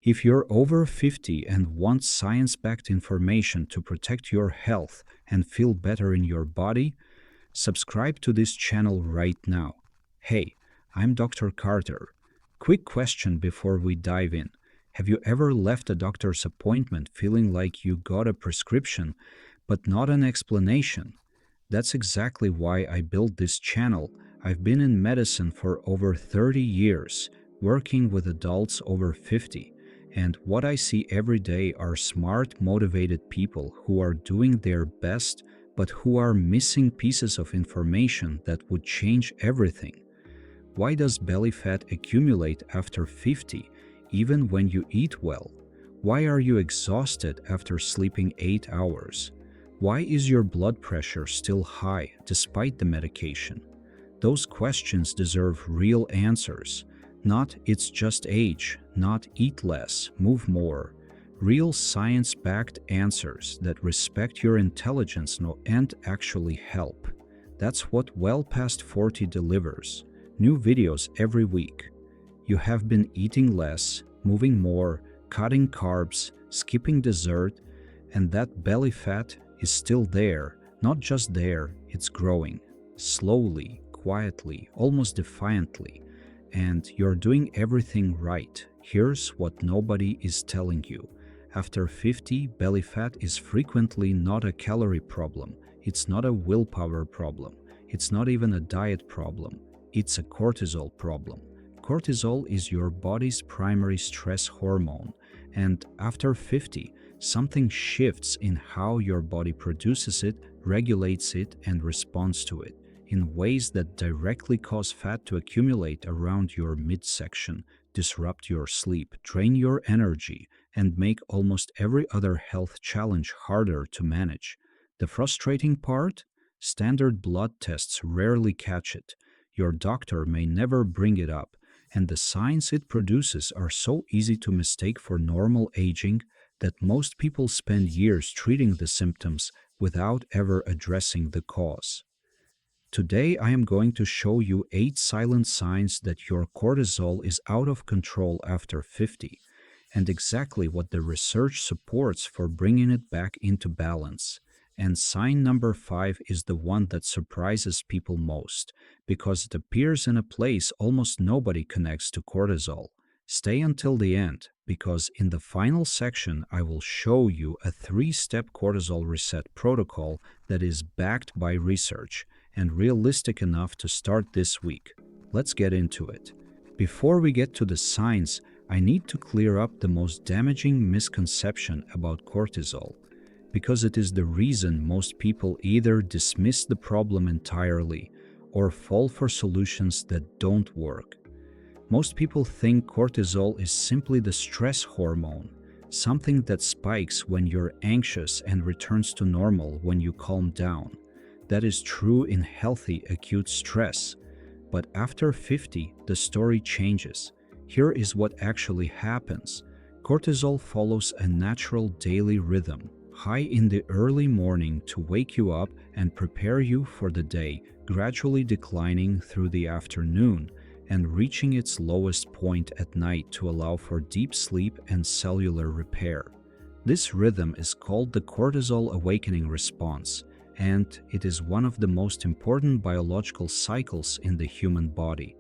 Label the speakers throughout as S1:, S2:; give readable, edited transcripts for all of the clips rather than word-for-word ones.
S1: If you're over 50 and want science-backed information to protect your health and feel better in your body, subscribe to this channel right now. Hey, I'm Dr. Carter. Quick question before we dive in. Have you ever left a doctor's appointment feeling like you got a prescription, but not an explanation? That's exactly why I built this channel. I've been in medicine for over 30 years, working with adults over 50. And what I see every day are smart, motivated people who are doing their best, but who are missing pieces of information that would change everything. Why does belly fat accumulate after 50, even when you eat well? Why are you exhausted after sleeping 8 hours? Why is your blood pressure still high despite the medication? Those questions deserve real answers. Not "it's just age," not "eat less, move more." Real science-backed answers that respect your intelligence and actually help. That's what Well Past 40 delivers. New videos every week. You have been eating less, moving more, cutting carbs, skipping dessert, and that belly fat is still there. Not just there, it's growing. Slowly, quietly, almost defiantly. And you're doing everything right. Here's what nobody is telling you. After 50, belly fat is frequently not a calorie problem. It's not a willpower problem. It's not even a diet problem. It's a cortisol problem. Cortisol is your body's primary stress hormone. And after 50, something shifts in how your body produces it, regulates it, and responds to it, in ways that directly cause fat to accumulate around your midsection, disrupt your sleep, drain your energy, and make almost every other health challenge harder to manage. The frustrating part? Standard blood tests rarely catch it. Your doctor may never bring it up, and the signs it produces are so easy to mistake for normal aging that most people spend years treating the symptoms without ever addressing the cause. Today, I am going to show you 8 silent signs that your cortisol is out of control after 50, and exactly what the research supports for bringing it back into balance. And sign number 5 is the one that surprises people most, because it appears in a place almost nobody connects to cortisol. Stay until the end, because in the final section I will show you a 3-step cortisol reset protocol that is backed by research and realistic enough to start this week. Let's get into it. Before we get to the signs, I need to clear up the most damaging misconception about cortisol, because it is the reason most people either dismiss the problem entirely or fall for solutions that don't work. Most people think cortisol is simply the stress hormone, something that spikes when you're anxious and returns to normal when you calm down. That is true in healthy acute stress. But after 50, the story changes. Here is what actually happens. Cortisol follows a natural daily rhythm, high in the early morning to wake you up and prepare you for the day, gradually declining through the afternoon, and reaching its lowest point at night to allow for deep sleep and cellular repair. This rhythm is called the cortisol awakening response, and it is one of the most important biological cycles in the human body.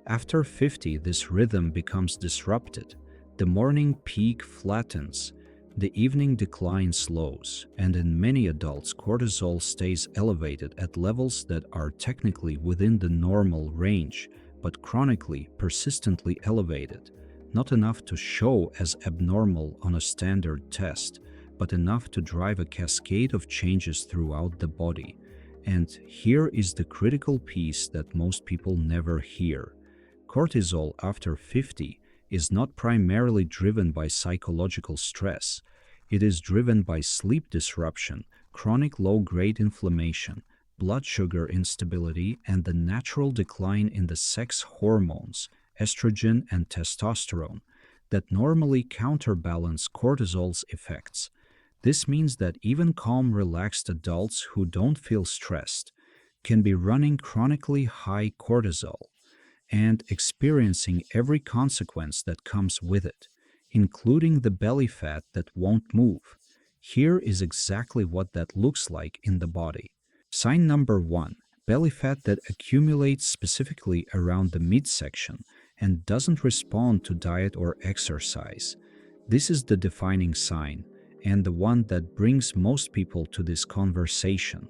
S1: After 50, this rhythm becomes disrupted. The morning peak flattens, the evening decline slows, and in many adults, cortisol stays elevated at levels that are technically within the normal range, but chronically, persistently elevated. Not enough to show as abnormal on a standard test, but enough to drive a cascade of changes throughout the body. And here is the critical piece that most people never hear. Cortisol after 50 is not primarily driven by psychological stress. It is driven by sleep disruption, chronic low-grade inflammation, blood sugar instability, and the natural decline in the sex hormones, estrogen and testosterone, that normally counterbalance cortisol's effects. This means that even calm, relaxed adults who don't feel stressed can be running chronically high cortisol and experiencing every consequence that comes with it. including the belly fat that won't move. Here is exactly what that looks like in the body. Sign number 1: belly fat that accumulates specifically around the midsection and doesn't respond to diet or exercise. This is the defining sign, and the one that brings most people to this conversation.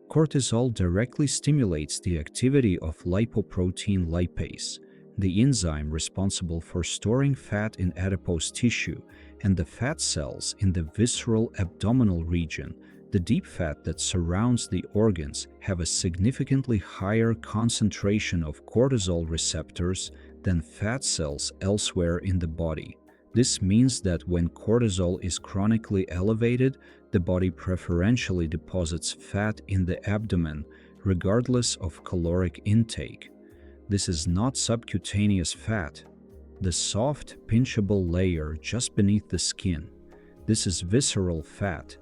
S1: Cortisol directly stimulates the activity of lipoprotein lipase, the enzyme responsible for storing fat in adipose tissue, and the fat cells in the visceral abdominal region. The deep fat that surrounds the organs have a significantly higher concentration of cortisol receptors than fat cells elsewhere in the body. This means that when cortisol is chronically elevated, the body preferentially deposits fat in the abdomen, regardless of caloric intake. This is not subcutaneous fat, the soft, pinchable layer just beneath the skin. This is visceral fat,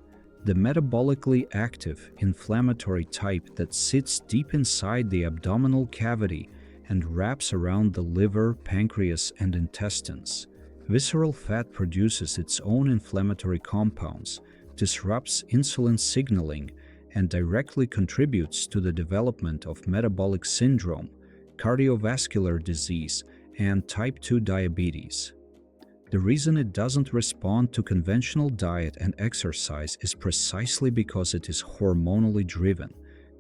S1: the metabolically active, inflammatory type that sits deep inside the abdominal cavity and wraps around the liver, pancreas, and intestines. Visceral fat produces its own inflammatory compounds, disrupts insulin signaling, and directly contributes to the development of metabolic syndrome, cardiovascular disease, and type 2 diabetes. The reason it doesn't respond to conventional diet and exercise is precisely because it is hormonally driven.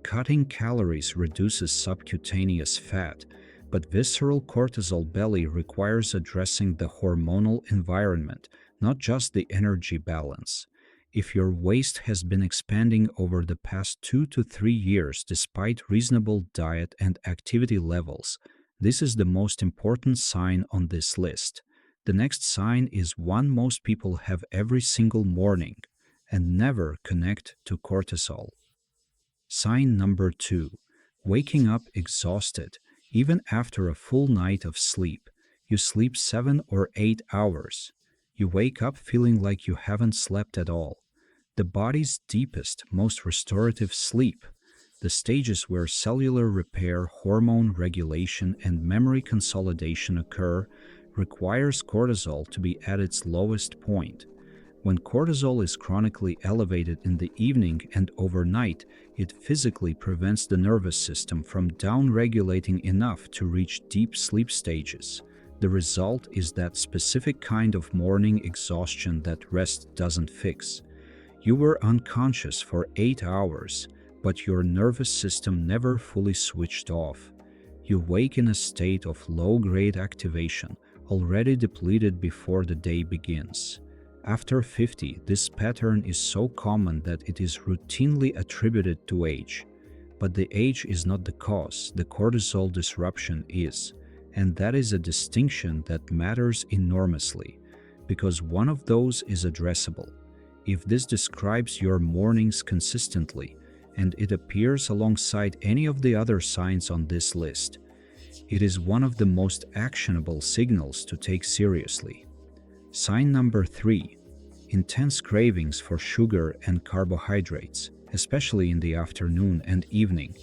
S1: Cutting calories reduces subcutaneous fat, but visceral cortisol belly requires addressing the hormonal environment, not just the energy balance. If your waist has been expanding over the past 2 to 3 years despite reasonable diet and activity levels, this is the most important sign on this list. The next sign is one most people have every single morning and never connect to cortisol. Sign number 2: waking up exhausted, even after a full night of sleep. You sleep 7 or 8 hours. You wake up feeling like you haven't slept at all. The body's deepest, most restorative sleep, the stages where cellular repair, hormone regulation, and memory consolidation occur, requires cortisol to be at its lowest point. When cortisol is chronically elevated in the evening and overnight, it physically prevents the nervous system from down-regulating enough to reach deep sleep stages. The result is that specific kind of morning exhaustion that rest doesn't fix. You were unconscious for 8 hours, but your nervous system never fully switched off. You wake in a state of low-grade activation, already depleted before the day begins. After 50, this pattern is so common that it is routinely attributed to age. But the age is not the cause, the cortisol disruption is. And that is a distinction that matters enormously, because one of those is addressable. If this describes your mornings consistently, and it appears alongside any of the other signs on this list, it is one of the most actionable signals to take seriously. Sign number 3: intense cravings for sugar and carbohydrates, especially in the afternoon and evening.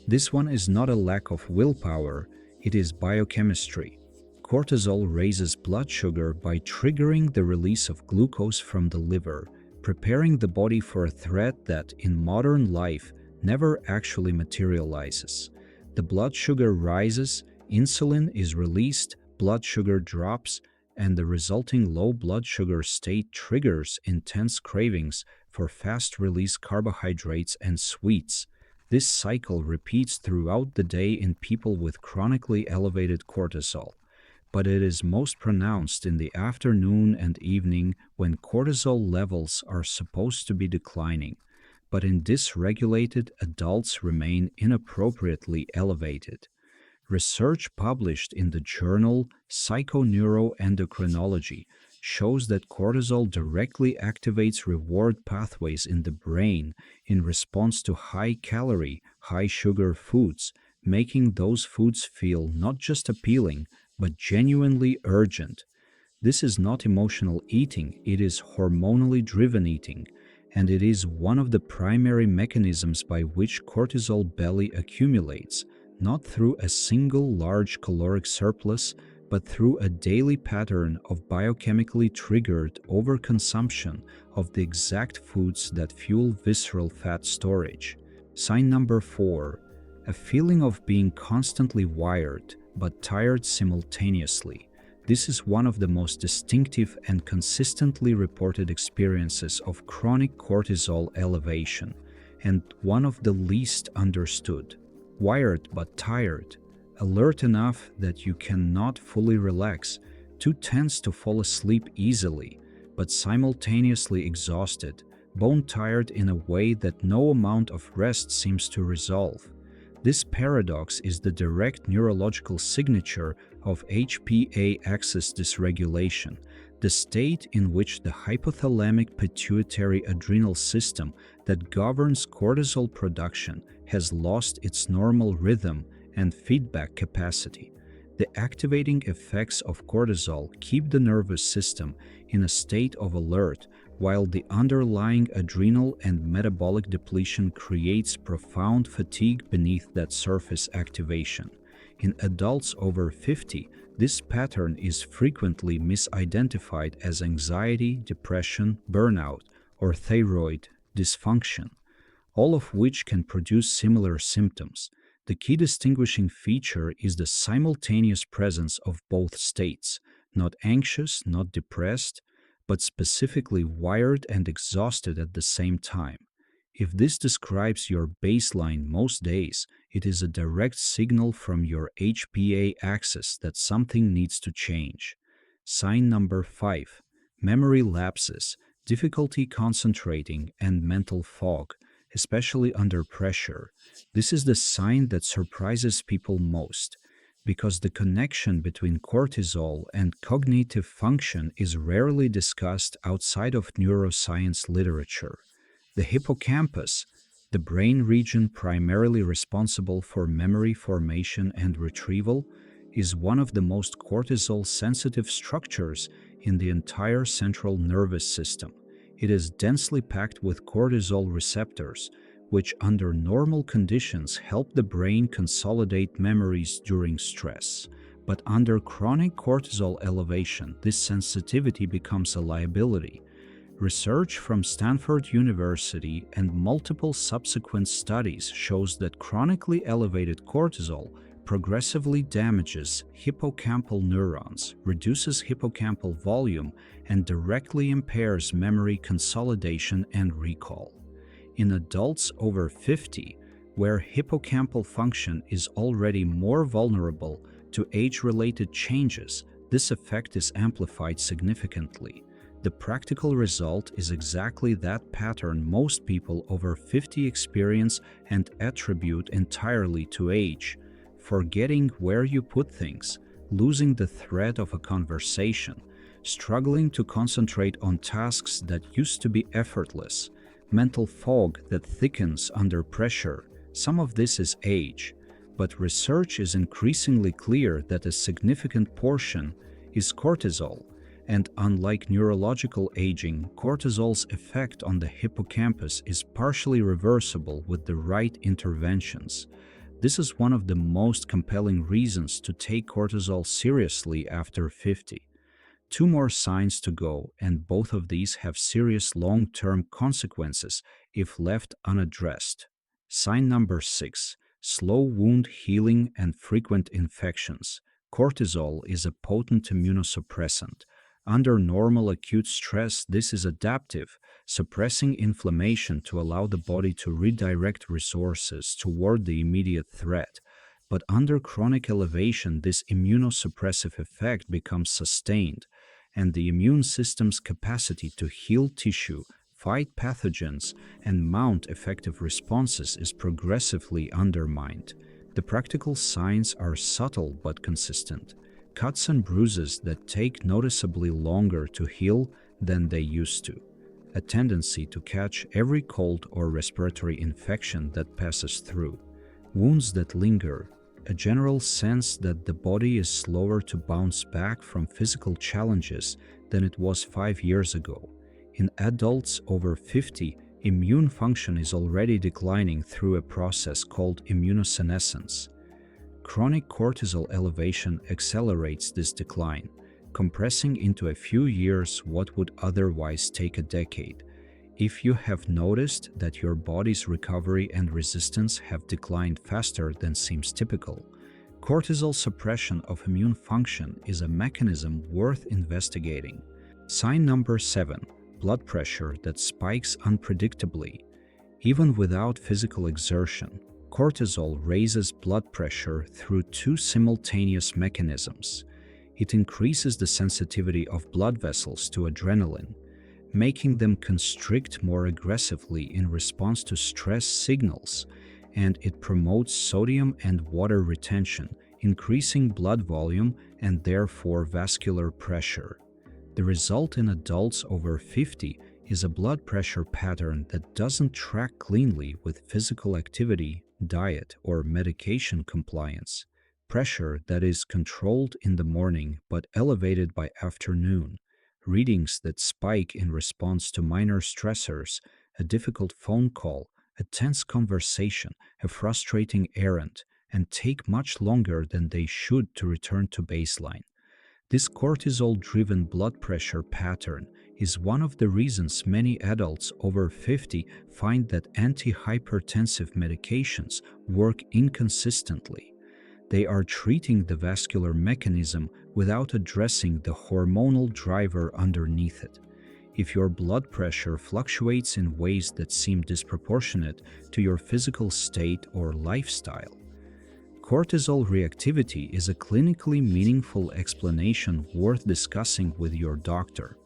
S1: This one is not a lack of willpower, it is biochemistry. Cortisol raises blood sugar by triggering the release of glucose from the liver, preparing the body for a threat that, in modern life, never actually materializes. The blood sugar rises, insulin is released, blood sugar drops, and the resulting low blood sugar state triggers intense cravings for fast-release carbohydrates and sweets. This cycle repeats throughout the day in people with chronically elevated cortisol, but it is most pronounced in the afternoon and evening when cortisol levels are supposed to be declining, but in dysregulated adults remain inappropriately elevated. Research published in the journal Psychoneuroendocrinology shows that cortisol directly activates reward pathways in the brain in response to high-calorie, high-sugar foods, making those foods feel not just appealing, but genuinely urgent. This is not emotional eating, it is hormonally driven eating, and it is one of the primary mechanisms by which cortisol belly accumulates, not through a single large caloric surplus, but through a daily pattern of biochemically triggered overconsumption of the exact foods that fuel visceral fat storage. Sign number 4. A feeling of being constantly wired but tired simultaneously. This is one of the most distinctive and consistently reported experiences of chronic cortisol elevation, and one of the least understood. Wired but tired, alert enough that you cannot fully relax, too tense to fall asleep easily, but simultaneously exhausted, bone-tired in a way that no amount of rest seems to resolve. This paradox is the direct neurological signature of HPA axis dysregulation, the state in which the hypothalamic pituitary adrenal system that governs cortisol production has lost its normal rhythm and feedback capacity. The activating effects of cortisol keep the nervous system in a state of alert, while the underlying adrenal and metabolic depletion creates profound fatigue beneath that surface activation. In adults over 50, this pattern is frequently misidentified as anxiety, depression, burnout, or thyroid dysfunction, all of which can produce similar symptoms. The key distinguishing feature is the simultaneous presence of both states, not anxious, not depressed, but specifically wired and exhausted at the same time. If this describes your baseline most days, it is a direct signal from your HPA axis that something needs to change. Sign number 5. Memory lapses, difficulty concentrating, and mental fog, especially under pressure. This is the sign that surprises people most, because the connection between cortisol and cognitive function is rarely discussed outside of neuroscience literature. The hippocampus, the brain region primarily responsible for memory formation and retrieval, is one of the most cortisol-sensitive structures in the entire central nervous system. It is densely packed with cortisol receptors, which under normal conditions help the brain consolidate memories during stress. But under chronic cortisol elevation, this sensitivity becomes a liability. Research from Stanford University and multiple subsequent studies shows that chronically elevated cortisol progressively damages hippocampal neurons, reduces hippocampal volume, and directly impairs memory consolidation and recall. In adults over 50, where hippocampal function is already more vulnerable to age-related changes, this effect is amplified significantly. The practical result is exactly that pattern most people over 50 experience and attribute entirely to age: forgetting where you put things, losing the thread of a conversation, struggling to concentrate on tasks that used to be effortless, mental fog that thickens under pressure. Some of this is age, but research is increasingly clear that a significant portion is cortisol, and unlike neurological aging, cortisol's effect on the hippocampus is partially reversible with the right interventions. This is one of the most compelling reasons to take cortisol seriously after 50. 2 more signs to go, and both of these have serious long-term consequences if left unaddressed. Sign number 6. Slow wound healing and frequent infections. Cortisol is a potent immunosuppressant. Under normal acute stress, this is adaptive, suppressing inflammation to allow the body to redirect resources toward the immediate threat. But under chronic elevation, this immunosuppressive effect becomes sustained, and the immune system's capacity to heal tissue, fight pathogens, and mount effective responses is progressively undermined. The practical signs are subtle but consistent. Cuts and bruises that take noticeably longer to heal than they used to. A tendency to catch every cold or respiratory infection that passes through. Wounds that linger. A general sense that the body is slower to bounce back from physical challenges than it was 5 years ago. In adults over 50, immune function is already declining through a process called immunosenescence. chronic cortisol elevation accelerates this decline, compressing into a few years what would otherwise take a decade. If you have noticed that your body's recovery and resistance have declined faster than seems typical, cortisol suppression of immune function is a mechanism worth investigating. Sign number 7. Blood pressure that spikes unpredictably. Even without physical exertion, cortisol raises blood pressure through two simultaneous mechanisms. It increases the sensitivity of blood vessels to adrenaline, making them constrict more aggressively in response to stress signals, and it promotes sodium and water retention, increasing blood volume and therefore vascular pressure. The result in adults over 50 is a blood pressure pattern that doesn't track cleanly with physical activity, diet, or medication compliance. Pressure that is controlled in the morning but elevated by afternoon. Readings that spike in response to minor stressors, a difficult phone call, a tense conversation, a frustrating errand, and take much longer than they should to return to baseline. This cortisol-driven blood pressure pattern is one of the reasons many adults over 50 find that antihypertensive medications work inconsistently. They are treating the vascular mechanism without addressing the hormonal driver underneath it. If your blood pressure fluctuates in ways that seem disproportionate to your physical state or lifestyle, cortisol reactivity is a clinically meaningful explanation worth discussing with your doctor.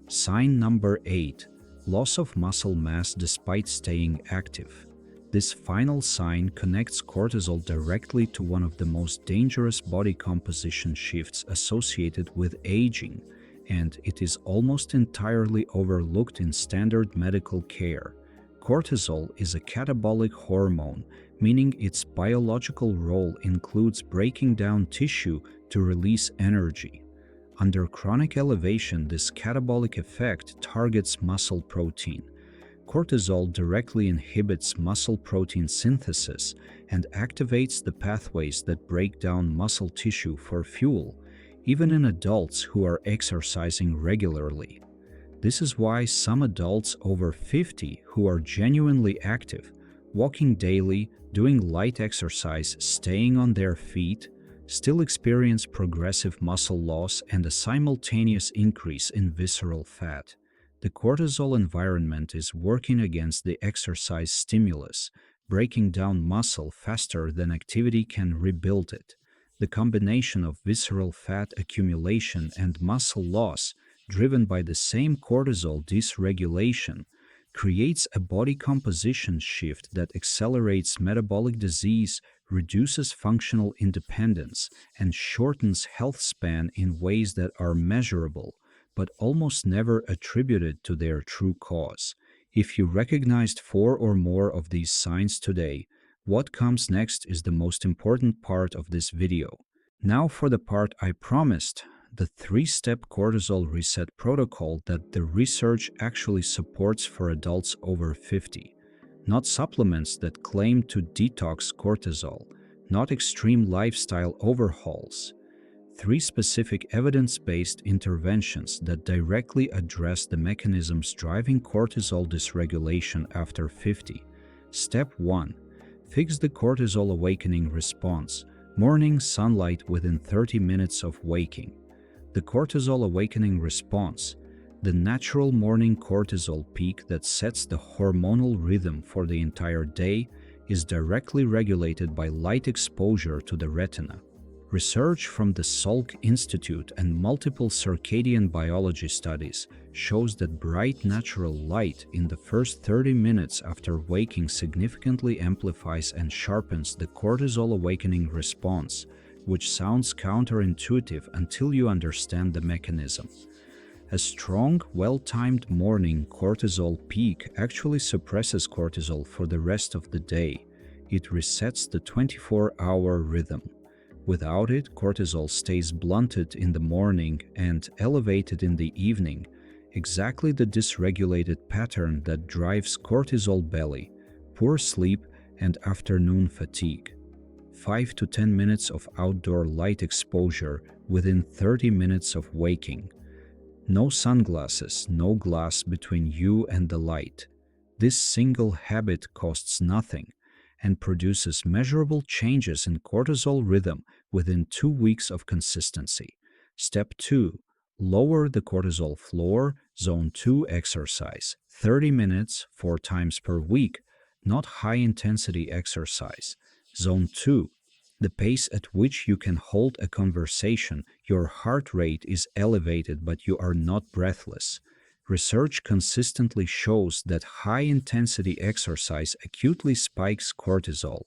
S1: Sign number 8. Loss of muscle mass despite staying active. This final sign connects cortisol directly to one of the most dangerous body composition shifts associated with aging, and it is almost entirely overlooked in standard medical care. Cortisol is a catabolic hormone, meaning its biological role includes breaking down tissue to release energy. Under chronic elevation, this catabolic effect targets muscle protein. Cortisol directly inhibits muscle protein synthesis and activates the pathways that break down muscle tissue for fuel, even in adults who are exercising regularly. This is why some adults over 50 who are genuinely active, walking daily, doing light exercise, staying on their feet, still experience progressive muscle loss and a simultaneous increase in visceral fat. The cortisol environment is working against the exercise stimulus, breaking down muscle faster than activity can rebuild it. The combination of visceral fat accumulation and muscle loss, driven by the same cortisol dysregulation, creates a body composition shift that accelerates metabolic disease, reduces functional independence, and shortens health span in ways that are measurable, but almost never attributed to their true cause. If you recognized 4 or more of these signs today, what comes next is the most important part of this video. Now for the part I promised, the 3-step cortisol reset protocol that the research actually supports for adults over 50. Not supplements that claim to detox cortisol, not extreme lifestyle overhauls. 3 specific evidence-based interventions that directly address the mechanisms driving cortisol dysregulation after 50. Step 1. Fix the cortisol awakening response. Morning sunlight within 30 minutes of waking. The cortisol awakening response, the natural morning cortisol peak that sets the hormonal rhythm for the entire day, is directly regulated by light exposure to the retina. Research from the Salk Institute and multiple circadian biology studies shows that bright natural light in the first 30 minutes after waking significantly amplifies and sharpens the cortisol awakening response, which sounds counterintuitive until you understand the mechanism. A strong, well-timed morning cortisol peak actually suppresses cortisol for the rest of the day. It resets the 24-hour rhythm. Without it, cortisol stays blunted in the morning and elevated in the evening, exactly the dysregulated pattern that drives cortisol belly, poor sleep, and afternoon fatigue. 5 to 10 minutes of outdoor light exposure within 30 minutes of waking. No sunglasses, no glass between you and the light. This single habit costs nothing and produces measurable changes in cortisol rhythm within 2 weeks of consistency. Step 2. Lower the cortisol floor, zone 2 exercise. 30 minutes, 4 times per week, not high-intensity exercise. Zone 2. The pace at which you can hold a conversation, your heart rate is elevated but you are not breathless. Research consistently shows that high-intensity exercise acutely spikes cortisol,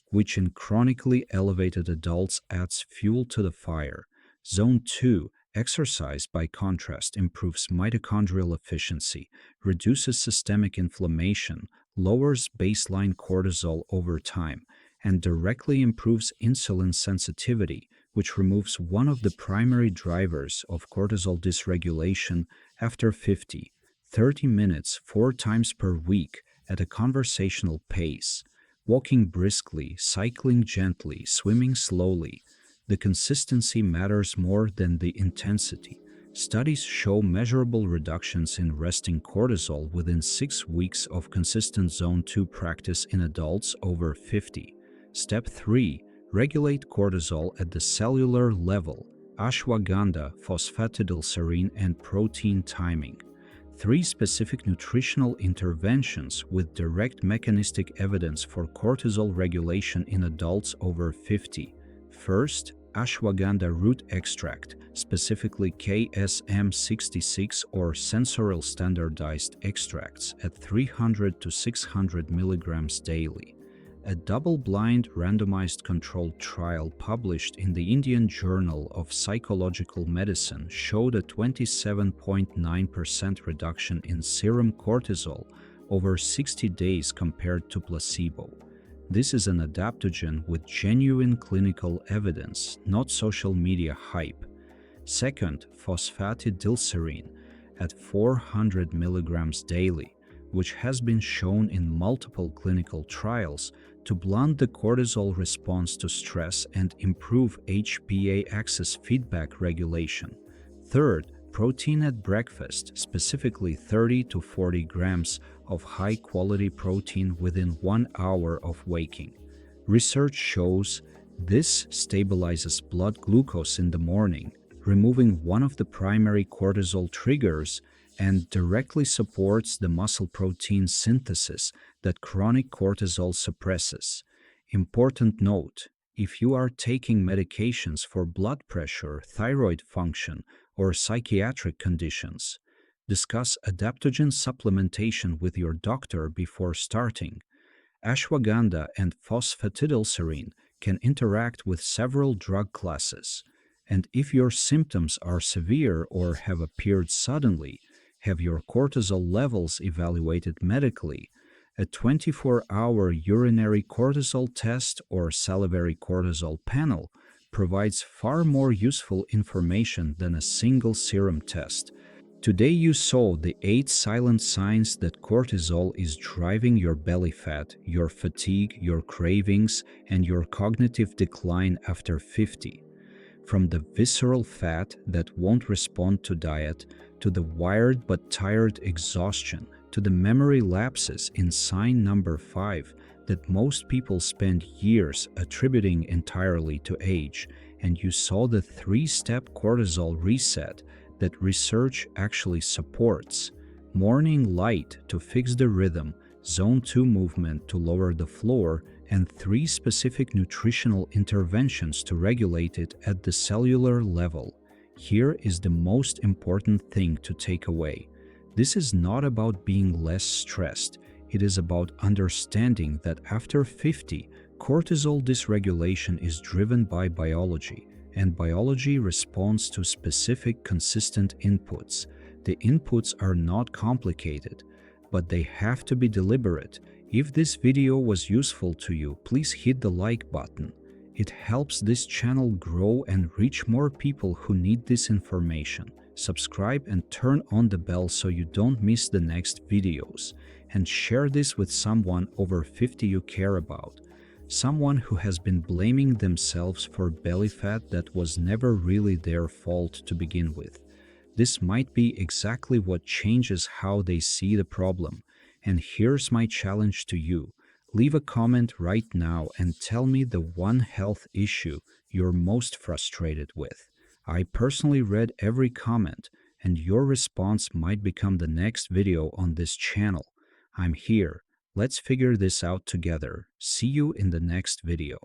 S1: which in chronically elevated adults adds fuel to the fire. Zone 2. Exercise, by contrast, improves mitochondrial efficiency, reduces systemic inflammation, lowers baseline cortisol over time, and directly improves insulin sensitivity, which removes one of the primary drivers of cortisol dysregulation after 50. 30 minutes 4 times per week at a conversational pace, walking briskly, cycling gently, swimming slowly. The consistency matters more than the intensity. Studies show measurable reductions in resting cortisol within 6 weeks of consistent Zone 2 practice in adults over 50. Step 3. Regulate cortisol at the cellular level. Ashwagandha, phosphatidylserine, and protein timing. 3 specific nutritional interventions with direct mechanistic evidence for cortisol regulation in adults over 50. First, ashwagandha root extract, specifically KSM66 or sensorial standardized extracts at 300 to 600 milligrams daily. A double-blind randomized controlled trial published in the Indian Journal of Psychological Medicine showed a 27.9% reduction in serum cortisol over 60 days compared to placebo. This is an adaptogen with genuine clinical evidence, not social media hype. Second, phosphatidylserine at 400 milligrams daily, which has been shown in multiple clinical trials to blunt the cortisol response to stress and improve HPA axis feedback regulation. Third, protein at breakfast, specifically 30 to 40 grams of high-quality protein within 1 hour of waking. Research shows this stabilizes blood glucose in the morning, removing one of the primary cortisol triggers, and directly supports the muscle protein synthesis that chronic cortisol suppresses. Important note: if you are taking medications for blood pressure, thyroid function, or psychiatric conditions, discuss adaptogen supplementation with your doctor before starting. Ashwagandha and phosphatidylserine can interact with several drug classes, and if your symptoms are severe or have appeared suddenly, have your cortisol levels evaluated medically. A 24-hour urinary cortisol test or salivary cortisol panel provides far more useful information than a single serum test. Today you saw the 8 silent signs that cortisol is driving your belly fat, your fatigue, your cravings, and your cognitive decline after 50. From the visceral fat that won't respond to diet, to the wired but tired exhaustion, to the memory lapses in sign number 5 that most people spend years attributing entirely to age, and you saw the 3-step cortisol reset that research actually supports. Morning light to fix the rhythm, zone 2 movement to lower the floor, and 3 specific nutritional interventions to regulate it at the cellular level. Here is the most important thing to take away. This is not about being less stressed. It is about understanding that after 50, cortisol dysregulation is driven by biology, and biology responds to specific consistent inputs. The inputs are not complicated, but they have to be deliberate. If this video was useful to you, please hit the like button. It helps this channel grow and reach more people who need this information. Subscribe and turn on the bell so you don't miss the next videos. And share this with someone over 50 you care about. Someone who has been blaming themselves for belly fat that was never really their fault to begin with. This might be exactly what changes how they see the problem. And here's my challenge to you. Leave a comment right now and tell me the one health issue you're most frustrated with. I personally read every comment, and your response might become the next video on this channel. I'm here. Let's figure this out together. See you in the next video.